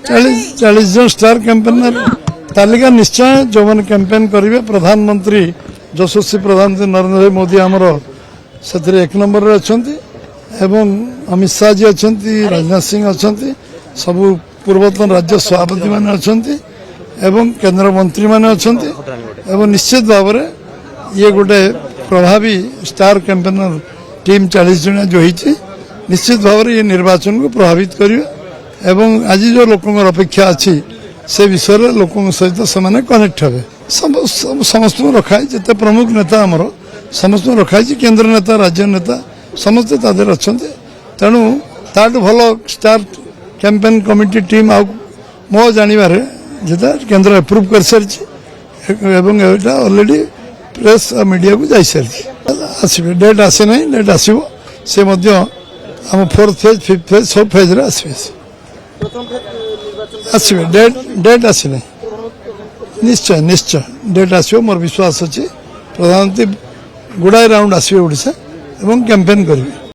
40 जन star campaigner तालिका निश्चय जो मैंने कैंपेन करेंगे प्रधानमंत्री यशस्वी प्रधानमंत्री नरेंद्र मोदी आमर से 1 नंबर अच्छा एवं अमित शाह जी अच्छा राजनाथ सिंह अच्छा सब पूर्वतन राज्य सभापति मान अच्छा एवं केंद्र मंत्री मान अच्छा एवं निश्चित भाव में ये गोटे प्रभावी स्टार कैंपेनर टीम 40 जन जो होती निश्चित भाव में ये निर्वाचन को प्रभावित करेंगे एवं आज जो लोकों अपेक्षा अच्छी से विषय लोकों सहित से कनेक्ट हे समस्त रखाई जिते प्रमुख नेता आमर समस्त रखाई केंद्र नेता राज्य नेता समस्ते तादेर अच्छा तेणु ताठू भल स्टार कैंपेन कमिटी टीम आ मो जानवर जेटा केंद्र एप्रूव कर सारी ऑलरेडी प्रेस मीडिया को जा सारी आसवे डेट आसी ना डेट आसो सी आम 4th फेज 5th फेज सब फेज आसवे डेट आसी ना निश्चय निश्चय डेट आसो मोर विश्वास अच्छी प्रधानमंत्री गुड़ाए राउंड आसवे ओडिशा एवं कैंपेन करेंगे।